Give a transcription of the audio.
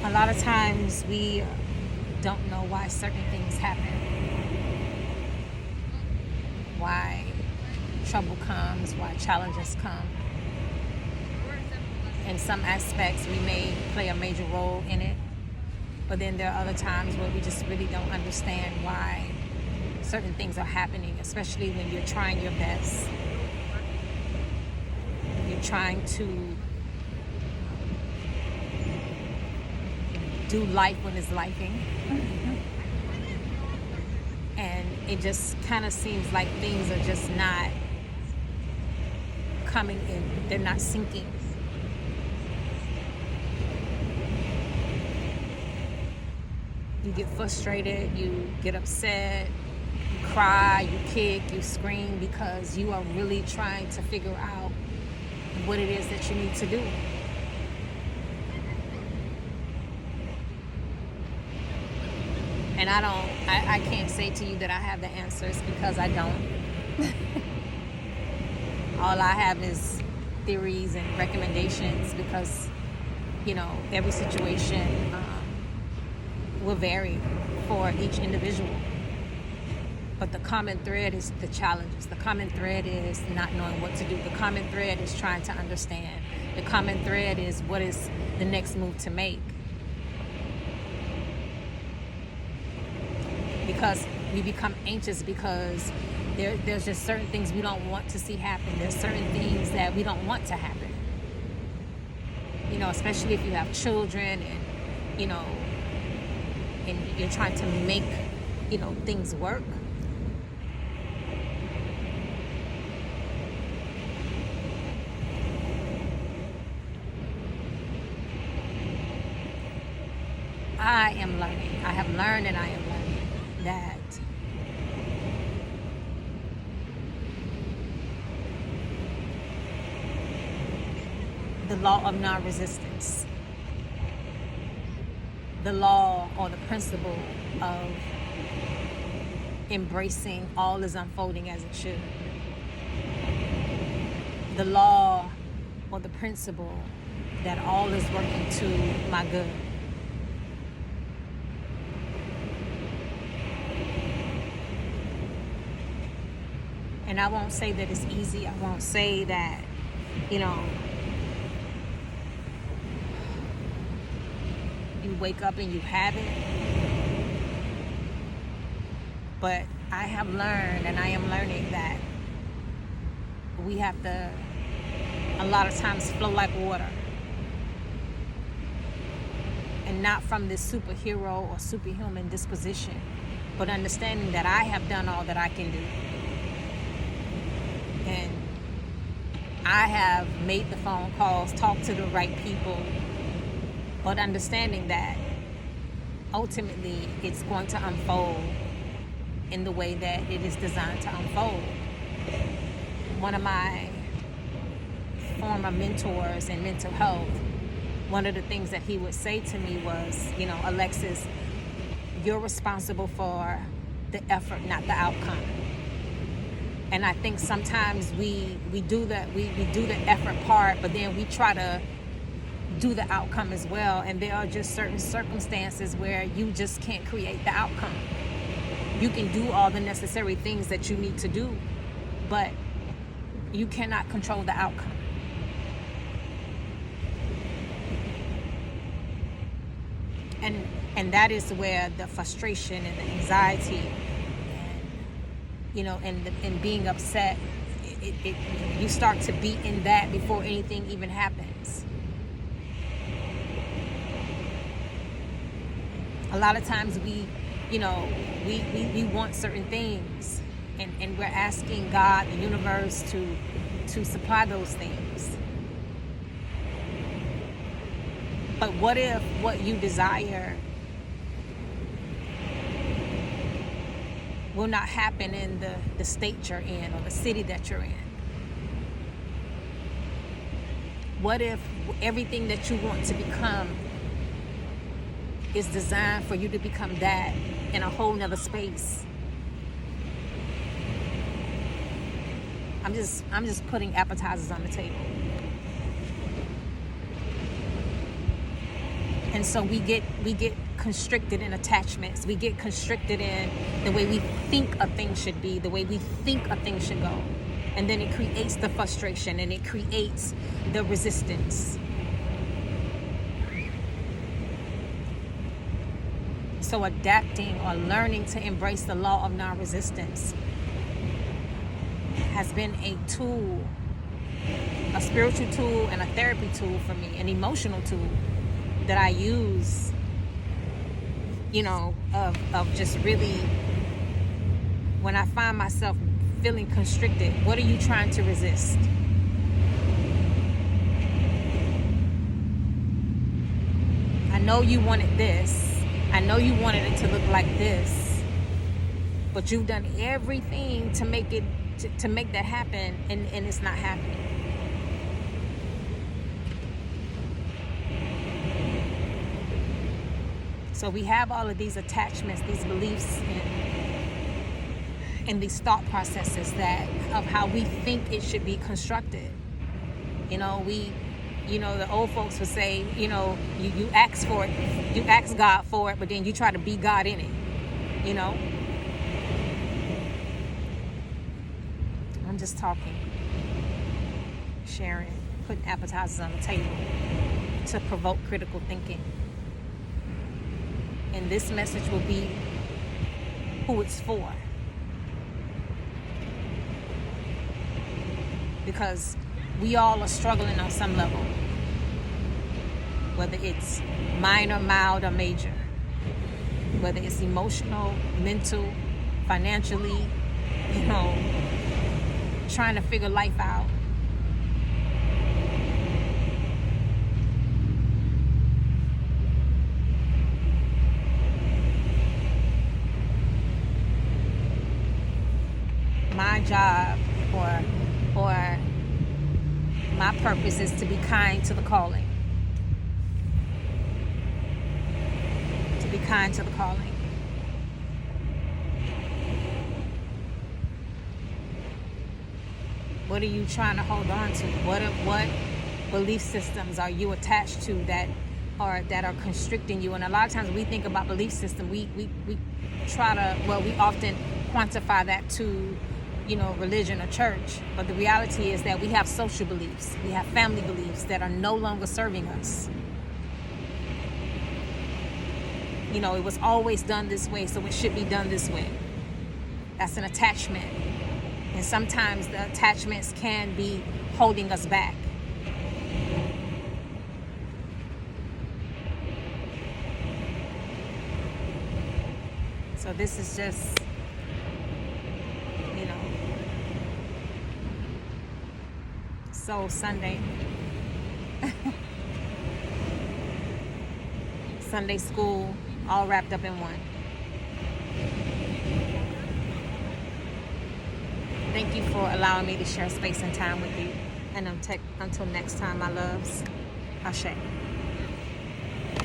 A lot of times we don't know why certain things happen, why trouble comes, why challenges come. In some aspects, we may play a major role in it, but then there are other times where we just really don't understand why certain things are happening, especially when you're trying your best. You're trying to do life when it's lifing. And it just kind of seems like things are just not coming in. They're not sinking. You get frustrated, you get upset, you cry, you kick, you scream because you are really trying to figure out what it is that you need to do. And I can't say to you that I have the answers because I don't. All I have is theories and recommendations because, every situation will vary for each individual. But the common thread is the challenges. The common thread is not knowing what to do. The common thread is trying to understand. The common thread is what is the next move to make. Because we become anxious because there's just certain things we don't want to see happen. There's certain things that we don't want to happen. Especially if you have children and, and you're trying to make, things work. I am learning. I have learned and I am learning that the law of non-resistance, the law or the principle of embracing all is unfolding as it should, the law or the principle that all is working to my good. And I won't say that it's easy. I won't say that, you wake up and you have it. But I have learned and I am learning that we have to, a lot of times, flow like water. And not from this superhero or superhuman disposition, but understanding that I have done all that I can do. And I have made the phone calls, talked to the right people, but understanding that ultimately it's going to unfold in the way that it is designed to unfold. One of my former mentors in mental health, one of the things that he would say to me was, Alexis, you're responsible for the effort, not the outcome. And I think sometimes we do the effort part, but then we try to do the outcome as well. And there are just certain circumstances where you just can't create the outcome. You can do all the necessary things that you need to do, but you cannot control the outcome. And that is where the frustration and the anxiety and being upset, you start to be in that before anything even happens. A lot of times we want certain things, and we're asking God, the universe, to supply those things. But what if what you desire will not happen in the state you're in or the city that you're in? What if everything that you want to become is designed for you to become that in a whole nother space? I'm just putting appetizers on the table. And so we get constricted in attachments. We get constricted in the way we think a thing should be, the way we think a thing should go. And then it creates the frustration and it creates the resistance. So adapting or learning to embrace the law of non-resistance has been a tool, a spiritual tool and a therapy tool for me, an emotional tool that I use, of just really, when I find myself feeling constricted, what are you trying to resist? I know you wanted this. I know you wanted it to look like this, but you've done everything to make it to make that happen, and it's not happening. So we have all of these attachments, these beliefs, and these thought processes of how we think it should be constructed. The old folks would say, you ask for it, you ask God for it, but then you try to be God in it, I'm just talking, sharing, putting appetizers on the table to provoke critical thinking. And this message will be who it's for. Because we all are struggling on some level, whether it's minor, mild, or major, whether it's emotional, mental, financially, trying to figure life out. My job or my purpose is to be kind to the calling. To be kind to the calling. What are you trying to hold on to? What belief systems are you attached to that are constricting you? And a lot of times we think about belief system, we often quantify that to religion or church, but the reality is that we have social beliefs, we have family beliefs that are no longer serving us. It was always done this way, so it should be done this way. That's an attachment, and sometimes the attachments can be holding us back. So this is just Soul Sunday. Sunday school, all wrapped up in one. Thank you for allowing me to share space and time with you. And until next time, my loves. Ashe.